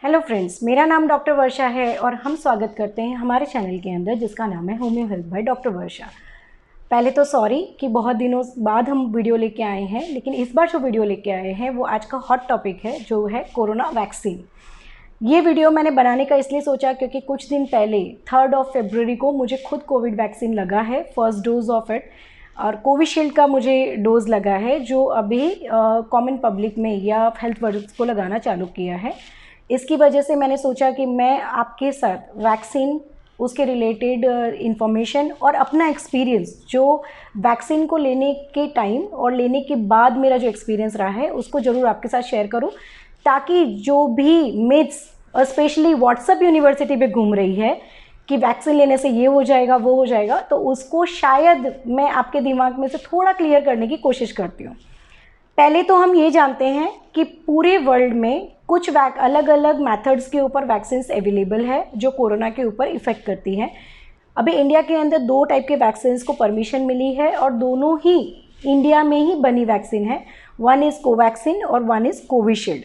Hello friends, मेरा नाम doctor वर्षा है और हम स्वागत करते हैं हमारे चैनल के अंदर जिसका नाम है होम्यो हेल्थ बाय डॉक्टर वर्षा। पहले तो सॉरी कि बहुत दिनों बाद हम वीडियो लेके आए हैं, लेकिन इस बार जो वीडियो लेके आए हैं वो आज का हॉट टॉपिक है जो है कोरोना वैक्सीन। ये वीडियो मैंने बनाने का इसलिए सोचा क्योंकि कुछ दिन पहले 3 फरवरी को मुझे खुद कोविड वैक्सीन लगा है, फर्स्ट डोज ऑफ इट, और कोविशील्ड का मुझे डोज़ लगा है जो अभी कॉमन पब्लिक में या हेल्थ वर्कर्स को लगाना चालू किया है। इसकी वजह से मैंने सोचा कि मैं आपके साथ वैक्सीन, उसके रिलेटेड इन्फॉर्मेशन और अपना एक्सपीरियंस जो वैक्सीन को लेने के टाइम और लेने के बाद मेरा जो एक्सपीरियंस रहा है उसको ज़रूर आपके साथ शेयर करूं, ताकि जो भी मिथ्स स्पेशली व्हाट्सएप यूनिवर्सिटी पे घूम रही है कि वैक्सीन लेने से ये हो जाएगा वो हो जाएगा, तो उसको शायद मैं आपके दिमाग में से थोड़ा क्लियर करने की कोशिश करती हूँ। पहले तो हम ये जानते हैं कि पूरे वर्ल्ड में कुछ अलग अलग मेथड्स के ऊपर वैक्सीन्स अवेलेबल है जो कोरोना के ऊपर इफ़ेक्ट करती हैं। अभी इंडिया के अंदर 2 टाइप के वैक्सीन्स को परमिशन मिली है और दोनों ही इंडिया में ही बनी वैक्सीन है। वन इज़ कोवैक्सीन और वन इज़ कोविशील्ड।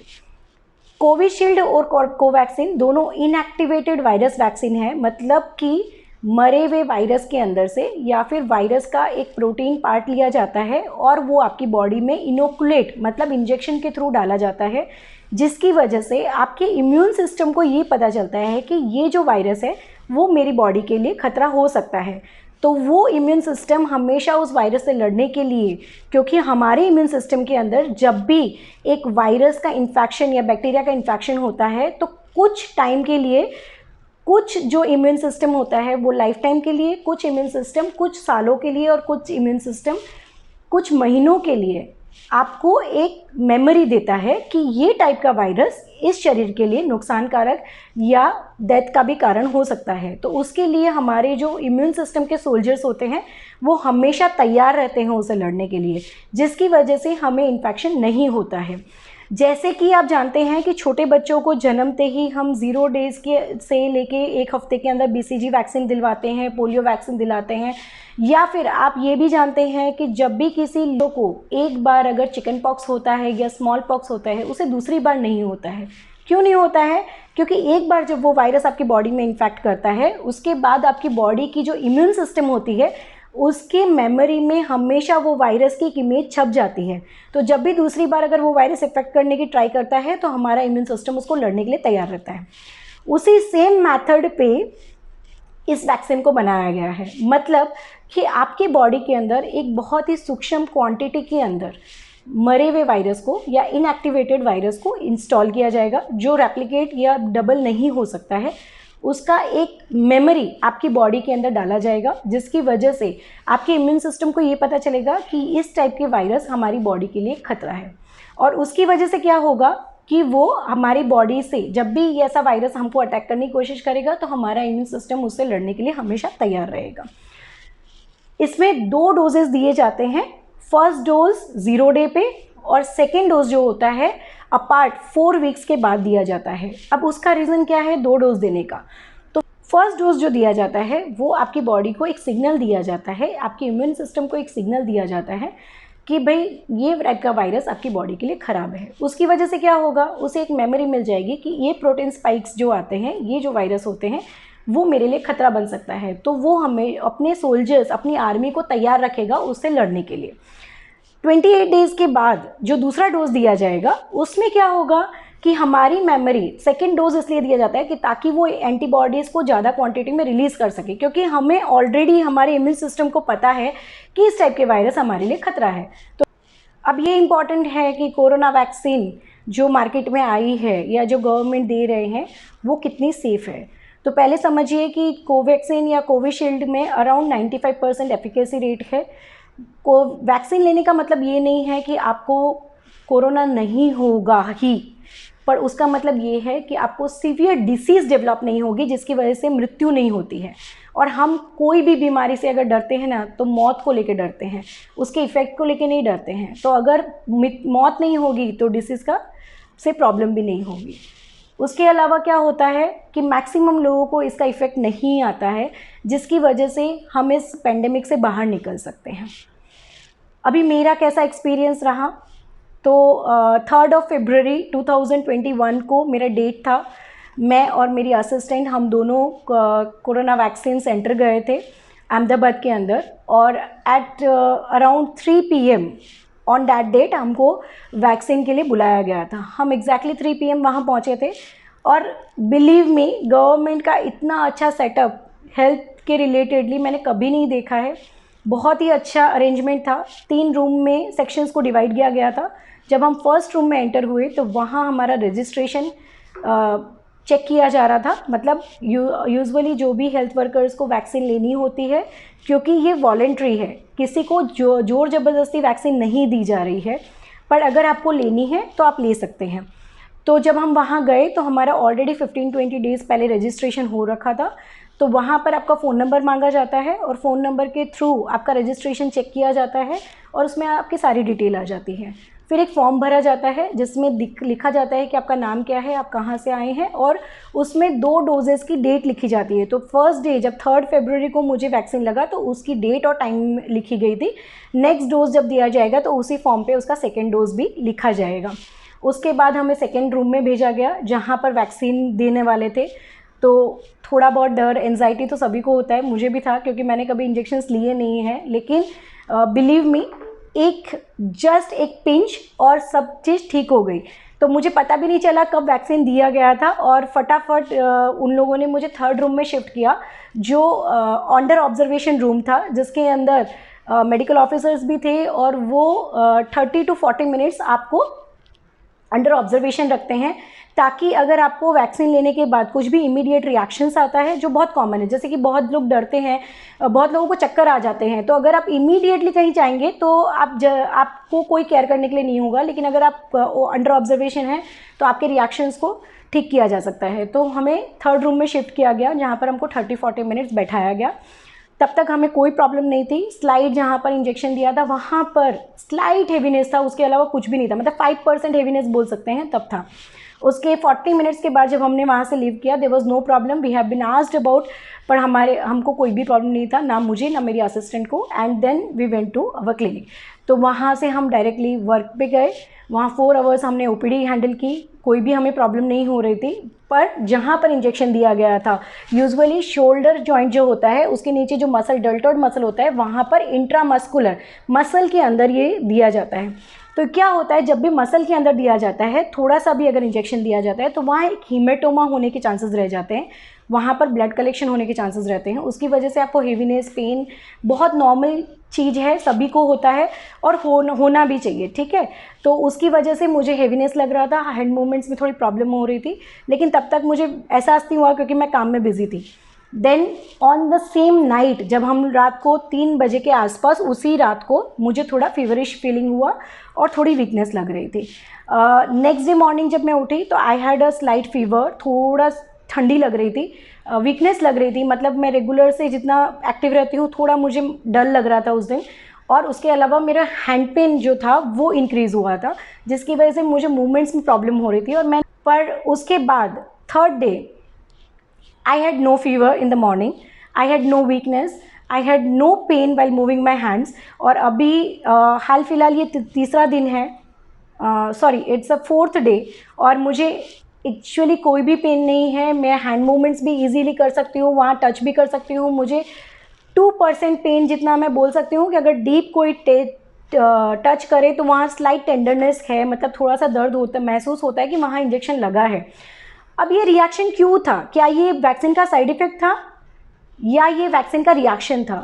कोविशील्ड और कोवैक्सीन दोनों इनएक्टिवेटेड वायरस वैक्सीन है, मतलब कि मरे हुए वायरस के अंदर से या फिर वायरस का एक प्रोटीन पार्ट लिया जाता है और वो आपकी बॉडी में इनोकुलेट मतलब इंजेक्शन के थ्रू डाला जाता है, जिसकी वजह से आपके इम्यून सिस्टम को ये पता चलता है कि ये जो वायरस है वो मेरी बॉडी के लिए खतरा हो सकता है। तो वो इम्यून सिस्टम हमेशा उस वायरस से लड़ने के लिए, क्योंकि हमारे इम्यून सिस्टम के अंदर जब भी एक वायरस का इन्फेक्शन या बैक्टीरिया का इन्फेक्शन होता है तो कुछ टाइम के लिए कुछ जो इम्यून सिस्टम होता है वो लाइफ टाइम के लिए, कुछ इम्यून सिस्टम कुछ सालों के लिए और कुछ इम्यून सिस्टम कुछ महीनों के लिए आपको एक मेमोरी देता है कि ये टाइप का वायरस इस शरीर के लिए नुकसानकारक या डेथ का भी कारण हो सकता है। तो उसके लिए हमारे जो इम्यून सिस्टम के सोल्जर्स होते हैं वो हमेशा तैयार रहते हैं उसे लड़ने के लिए, जिसकी वजह से हमें इन्फेक्शन नहीं होता है। जैसे कि आप जानते हैं कि छोटे बच्चों को जन्मते ही हम 0 डेज़ के से लेके 1 हफ्ते के अंदर BCG वैक्सीन दिलवाते हैं, पोलियो वैक्सीन दिलाते हैं, या फिर आप ये भी जानते हैं कि जब भी किसी लोग को एक बार अगर चिकन पॉक्स होता है या स्मॉल पॉक्स होता है उसे दूसरी बार नहीं होता है। क्यों नहीं होता है? क्योंकि एक बार जब वो वायरस आपकी बॉडी में इन्फेक्ट करता है उसके बाद आपकी बॉडी की जो इम्यून सिस्टम होती है उसके मेमोरी में हमेशा वो वायरस की एक इमेज छप जाती है। तो जब भी दूसरी बार अगर वो वायरस इफेक्ट करने की ट्राई करता है तो हमारा इम्यून सिस्टम उसको लड़ने के लिए तैयार रहता है। उसी सेम मेथड पे इस वैक्सीन को बनाया गया है, मतलब कि आपके बॉडी के अंदर एक बहुत ही सूक्ष्म क्वांटिटी के अंदर मरे हुए वायरस को या इनएक्टिवेटेड वायरस को इंस्टॉल किया जाएगा जो रेप्लिकेट या डबल नहीं हो सकता है। उसका एक मेमोरी आपकी बॉडी के अंदर डाला जाएगा, जिसकी वजह से आपके इम्यून सिस्टम को ये पता चलेगा कि इस टाइप के वायरस हमारी बॉडी के लिए खतरा है। और उसकी वजह से क्या होगा कि वो हमारी बॉडी से जब भी ऐसा वायरस हमको अटैक करने की कोशिश करेगा तो हमारा इम्यून सिस्टम उससे लड़ने के लिए हमेशा तैयार रहेगा। इसमें 2 डोजेस दिए जाते हैं। फर्स्ट डोज 0 डे पे और सेकेंड डोज जो होता है अपार्ट 4 वीक्स के बाद दिया जाता है। अब उसका रीज़न क्या है 2 डोज देने का? तो फर्स्ट डोज जो दिया जाता है वो आपकी बॉडी को एक सिग्नल दिया जाता है, आपके इम्यून सिस्टम को एक सिग्नल दिया जाता है कि भाई ये टाइप का वायरस आपकी बॉडी के लिए ख़राब है। उसकी वजह से क्या होगा, उसे एक मेमोरी मिल जाएगी कि ये प्रोटीन स्पाइक्स जो आते हैं, ये जो वायरस होते हैं वो मेरे लिए खतरा बन सकता है। तो वो हमें अपने सोल्जर्स, अपनी आर्मी को तैयार रखेगा उससे लड़ने के लिए। 28 डेज़ के बाद जो दूसरा डोज दिया जाएगा उसमें क्या होगा कि हमारी मेमोरी, सेकेंड डोज इसलिए दिया जाता है कि ताकि वो एंटीबॉडीज़ को ज़्यादा क्वांटिटी में रिलीज़ कर सके, क्योंकि हमें ऑलरेडी हमारे इम्यून सिस्टम को पता है कि इस टाइप के वायरस हमारे लिए खतरा है। तो अब ये इम्पॉर्टेंट है कि कोरोना वैक्सीन जो मार्केट में आई है या जो गवर्नमेंट दे रहे हैं वो कितनी सेफ़ है। तो पहले समझिए कि कोवैक्सीन या कोविशील्ड में अराउंड 95% एफिकेसी रेट है। को वैक्सीन लेने का मतलब ये नहीं है कि आपको कोरोना नहीं होगा ही, पर उसका मतलब ये है कि आपको सीवियर डिसीज़ डेवलप नहीं होगी जिसकी वजह से मृत्यु नहीं होती है। और हम कोई भी बीमारी से अगर डरते हैं ना तो मौत को लेकर डरते हैं, उसके इफ़ेक्ट को लेकर नहीं डरते हैं। तो अगर मौत नहीं होगी तो डिसीज़ का से प्रॉब्लम भी नहीं होगी। उसके अलावा क्या होता है कि मैक्सिमम लोगों को इसका इफ़ेक्ट नहीं आता है, जिसकी वजह से हम इस पेंडेमिक से बाहर निकल सकते हैं। अभी मेरा कैसा एक्सपीरियंस रहा, तो 3 फरवरी 2021 को मेरा डेट था मैं और मेरी असिस्टेंट हम दोनों कोरोना वैक्सीन सेंटर गए थे अहमदाबाद के अंदर, और at around 3 PM on that date हमको वैक्सीन के लिए बुलाया गया था। हम एग्जैक्टली 3 PM वहाँ पहुँचे थे, और बिलीव मी गवर्नमेंट का इतना अच्छा सेटअप हेल्थ के रिलेटेडली मैंने कभी नहीं देखा है। बहुत ही अच्छा अरेंजमेंट था। 3 रूम में सेक्शंस को डिवाइड किया गया था। जब हम फर्स्ट रूम में एंटर हुए तो वहाँ हमारा रजिस्ट्रेशन चेक किया जा रहा था। मतलब यूजुअली जो भी हेल्थ वर्कर्स को वैक्सीन लेनी होती है, क्योंकि ये वॉलेंट्री है, किसी को जोर ज़बरदस्ती वैक्सीन नहीं दी जा रही है, पर अगर आपको लेनी है तो आप ले सकते हैं। तो जब हम वहाँ गए तो हमारा ऑलरेडी 15-20 डेज़ पहले रजिस्ट्रेशन हो रखा था। तो वहाँ पर आपका फ़ोन नंबर मांगा जाता है, और फ़ोन नंबर के थ्रू आपका रजिस्ट्रेशन चेक किया जाता है, और उसमें आपकी सारी डिटेल आ जाती है। फिर एक फॉर्म भरा जाता है जिसमें लिखा जाता है कि आपका नाम क्या है, आप कहाँ से आए हैं, और उसमें 2 डोजेज़ की डेट लिखी जाती है। तो फर्स्ट डे जब 3 फरवरी को मुझे वैक्सीन लगा तो उसकी डेट और टाइम लिखी गई थी। नेक्स्ट डोज जब दिया जाएगा तो उसी फॉर्म पे उसका सेकेंड डोज भी लिखा जाएगा। उसके बाद हमें सेकेंड रूम में भेजा गया जहाँ पर वैक्सीन देने वाले थे। तो थोड़ा बहुत डर, एंजाइटी तो सभी को होता है, मुझे भी था क्योंकि मैंने कभी इंजेक्शन्स लिए नहीं हैं। लेकिन बिलीव मी, जस्ट एक पिंच और सब चीज़ ठीक हो गई। तो मुझे पता भी नहीं चला कब वैक्सीन दिया गया था, और फटाफट उन लोगों ने मुझे 3rd रूम में शिफ्ट किया, जो अंडर ऑब्जर्वेशन रूम था, जिसके अंदर मेडिकल ऑफिसर्स भी थे, और वो 30 to 40 मिनट्स आपको अंडर ऑब्जर्वेशन रखते हैं, ताकि अगर आपको वैक्सीन लेने के बाद कुछ भी इमीडिएट रिएक्शंस आता है, जो बहुत कॉमन है, जैसे कि बहुत लोग डरते हैं, बहुत लोगों को चक्कर आ जाते हैं, तो अगर आप इमीडिएटली कहीं जाएंगे तो आपको कोई केयर करने के लिए नहीं होगा। लेकिन अगर आप अंडर ऑब्जर्वेशन है तो आपके रिएक्शंस को ठीक किया जा सकता है। तो हमें 3rd रूम में शिफ्ट किया गया, जहाँ पर हमको 30-40 मिनट्स बैठाया गया। तब तक हमें कोई प्रॉब्लम नहीं थी। स्लाइड जहाँ पर इंजेक्शन दिया था वहाँ पर स्लाइट हेवीनेस था, उसके अलावा कुछ भी नहीं था, मतलब 5% हेवीनेस बोल सकते हैं तब था। उसके 40 मिनट्स के बाद जब हमने वहाँ से लीव किया, there was no problem, we have been asked about, पर हमको कोई भी प्रॉब्लम नहीं था, ना मुझे ना मेरी असिस्टेंट को। And then we went to our clinic. तो वहाँ से हम डायरेक्टली वर्क पे गए। वहाँ 4 आवर्स हमने ओपीडी हैंडल की, कोई भी हमें प्रॉब्लम नहीं हो रही थी। पर जहाँ पर इंजेक्शन दिया गया था, यूजुअली शोल्डर जॉइंट जो होता है उसके नीचे जो मसल, डेल्टॉइड मसल होता है, वहाँ पर इंट्रामस्कुलर मसल के अंदर ये दिया जाता है। तो क्या होता है, जब भी मसल के अंदर दिया जाता है, थोड़ा सा भी अगर इंजेक्शन दिया जाता है तो वहाँ एक हीमेटोमा होने के चांसेस रह जाते हैं, वहाँ पर ब्लड कलेक्शन होने के चांसेस रहते हैं। उसकी वजह से आपको हेवीनेस, पेन बहुत नॉर्मल चीज़ है, सभी को होता है और होना भी चाहिए, ठीक है। तो उसकी वजह से मुझे हेवीनेस लग रहा था, हैंड मूवमेंट्स में थोड़ी प्रॉब्लम हो रही थी, लेकिन तब तक मुझे एहसास नहीं हुआ क्योंकि मैं काम में बिजी थी। Then on the same night, जब हम रात को 3 बजे के आसपास, उसी रात को मुझे थोड़ा फीवरिश फीलिंग हुआ और थोड़ी वीकनेस लग रही थी। नेक्स्ट डे मॉर्निंग जब मैं उठी तो I had a slight fever, थोड़ा ठंडी लग रही थी, वीकनेस लग रही थी। मतलब मैं रेगुलर से जितना एक्टिव रहती हूँ, थोड़ा मुझे डल लग रहा था उस दिन। और उसके अलावा मेरा हैंड पेन जो था वो इंक्रीज़ हुआ था, जिसकी वजह से मुझे मूवमेंट्स में प्रॉब्लम हो रही थी। पर उसके बाद 3rd day I had no fever in the morning, I had no weakness, I had no pain while moving my hands। और अभी हाल फिलहाल ये तीसरा दिन है, sorry it's a 4th day, और मुझे एक्चुअली कोई भी पेन नहीं है। मैं हैंड मूवमेंट्स भी इजीली कर सकती हूँ, वहाँ टच भी कर सकती हूँ। मुझे 2% पेन जितना मैं बोल सकती हूँ कि अगर डीप कोई टच करे तो वहाँ स्लाइट टेंडरनेस है, मतलब थोड़ा सा दर्द होता, महसूस होता है कि वहाँ इंजेक्शन लगा है। अब ये रिएक्शन क्यों था? क्या ये वैक्सीन का साइड इफ़ेक्ट था या ये वैक्सीन का रिएक्शन था?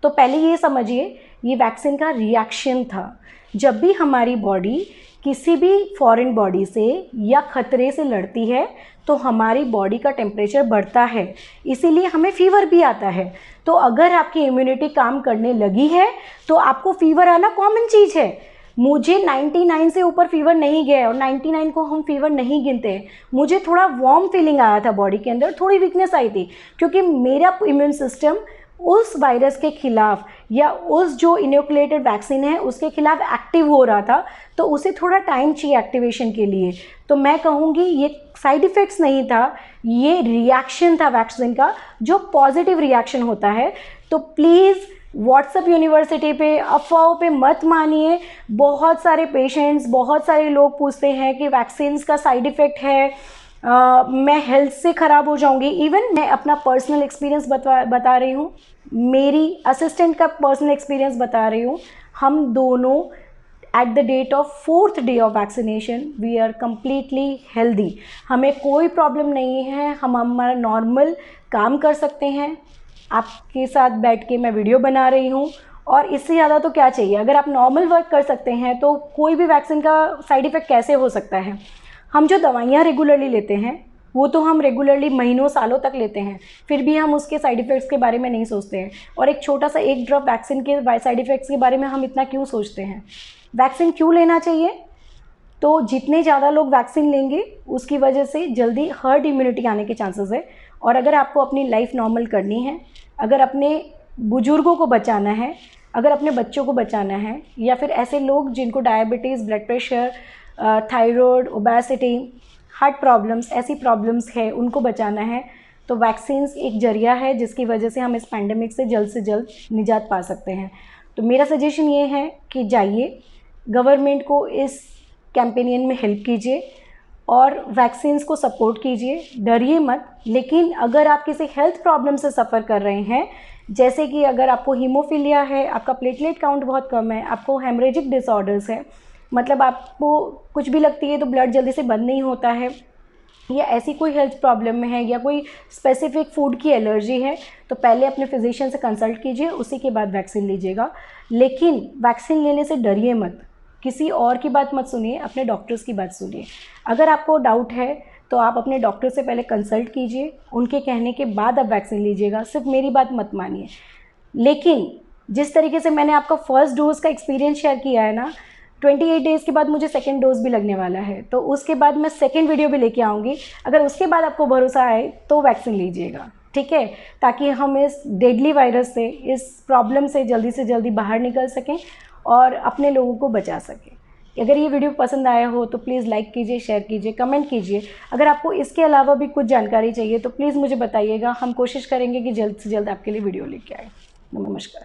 तो पहले ये समझिए, ये वैक्सीन का रिएक्शन था। जब भी हमारी बॉडी किसी भी फॉरेन बॉडी से या खतरे से लड़ती है तो हमारी बॉडी का टेम्परेचर बढ़ता है, इसीलिए हमें फीवर भी आता है। तो अगर आपकी इम्यूनिटी काम करने लगी है तो आपको फीवर आना कॉमन चीज़ है। मुझे 99 से ऊपर फीवर नहीं गया, और 99 को हम फीवर नहीं गिनते। मुझे थोड़ा वार्म फीलिंग आया था बॉडी के अंदर, थोड़ी वीकनेस आई थी, क्योंकि मेरा इम्यून सिस्टम उस वायरस के खिलाफ या उस जो इनोकुलेटेड वैक्सीन है उसके खिलाफ एक्टिव हो रहा था। तो उसे थोड़ा टाइम चाहिए एक्टिवेशन के लिए। तो मैं कहूँगी ये साइड इफ़ेक्ट्स नहीं था, ये रिएक्शन था वैक्सीन का, जो पॉजिटिव रिएक्शन होता है। तो प्लीज़ व्हाट्सएप यूनिवर्सिटी पे अफवाहों पे मत मानिए। बहुत सारे पेशेंट्स, बहुत सारे लोग पूछते हैं कि वैक्सीन्स का साइड इफ़ेक्ट है, मैं हेल्थ से ख़राब हो जाऊंगी। इवन मैं अपना पर्सनल एक्सपीरियंस बता रही हूँ, मेरी असिस्टेंट का पर्सनल एक्सपीरियंस बता रही हूँ। हम दोनों at the date of 4th day of vaccination we are completely healthy. हमें कोई प्रॉब्लम नहीं है, हम हमारा नॉर्मल काम कर सकते हैं। आपके साथ बैठ के मैं वीडियो बना रही हूँ, और इससे ज़्यादा तो क्या चाहिए। अगर आप नॉर्मल वर्क कर सकते हैं तो कोई भी वैक्सीन का साइड इफ़ेक्ट कैसे हो सकता है। हम जो दवाइयाँ रेगुलरली लेते हैं वो तो हम रेगुलरली महीनों सालों तक लेते हैं, फिर भी हम उसके साइड इफ़ेक्ट्स के बारे में नहीं सोचते हैं। और एक छोटा सा एक ड्रॉप वैक्सीन के साइड इफ़ेक्ट्स के बारे में हम इतना क्यों सोचते हैं। वैक्सीन क्यों लेना चाहिए, तो जितने ज़्यादा लोग वैक्सीन लेंगे उसकी वजह से जल्दी हर्ड इम्यूनिटी आने के चांसेस है। और अगर आपको अपनी लाइफ नॉर्मल करनी है, अगर अपने बुजुर्गों को बचाना है, अगर अपने बच्चों को बचाना है, या फिर ऐसे लोग जिनको diabetes, blood pressure, thyroid, obesity, heart problems, ऐसी प्रॉब्लम्स है, उनको बचाना है, तो वैक्सीन्स एक जरिया है जिसकी वजह से हम इस पैंडेमिक से जल्द निजात पा सकते हैं। तो मेरा सजेशन ये है कि जाइए, गवर्नमेंट को इस कैंपेनियन में हेल्प कीजिए और वैक्सीन्स को सपोर्ट कीजिए, डरिए मत। लेकिन अगर आप किसी हेल्थ प्रॉब्लम से सफ़र कर रहे हैं, जैसे कि अगर आपको हीमोफीलिया है, आपका प्लेटलेट काउंट बहुत कम है, आपको हेमरेजिक डिसऑर्डर्स है, मतलब आपको कुछ भी लगती है तो ब्लड जल्दी से बंद नहीं होता है, या ऐसी कोई हेल्थ प्रॉब्लम में है, या कोई स्पेसिफिक फूड की एलर्जी है, तो पहले अपने फिजिशियन से कंसल्ट कीजिए, उसी के बाद वैक्सीन लीजिएगा। लेकिन वैक्सीन लेने से डरिए मत, किसी और की बात मत सुनिए, अपने डॉक्टर्स की बात सुनिए। अगर आपको डाउट है तो आप अपने डॉक्टर से पहले कंसल्ट कीजिए, उनके कहने के बाद आप वैक्सीन लीजिएगा, सिर्फ मेरी बात मत मानिए। लेकिन जिस तरीके से मैंने आपका फर्स्ट डोज़ का एक्सपीरियंस शेयर किया है ना, 28 डेज़ के बाद मुझे सेकंड डोज भी लगने वाला है, तो उसके बाद मैं सेकंड वीडियो भी लेके आऊँगी। अगर उसके बाद आपको भरोसा आए तो वैक्सीन लीजिएगा, ठीक है, ताकि हम इस डेडली वायरस से, इस प्रॉब्लम से जल्दी बाहर निकल सकें और अपने लोगों को बचा सकें। अगर ये वीडियो पसंद आया हो तो प्लीज़ लाइक कीजिए, शेयर कीजिए, कमेंट कीजिए। अगर आपको इसके अलावा भी कुछ जानकारी चाहिए तो प्लीज़ मुझे बताइएगा, हम कोशिश करेंगे कि जल्द से जल्द आपके लिए वीडियो लेके आए। नमस्कार।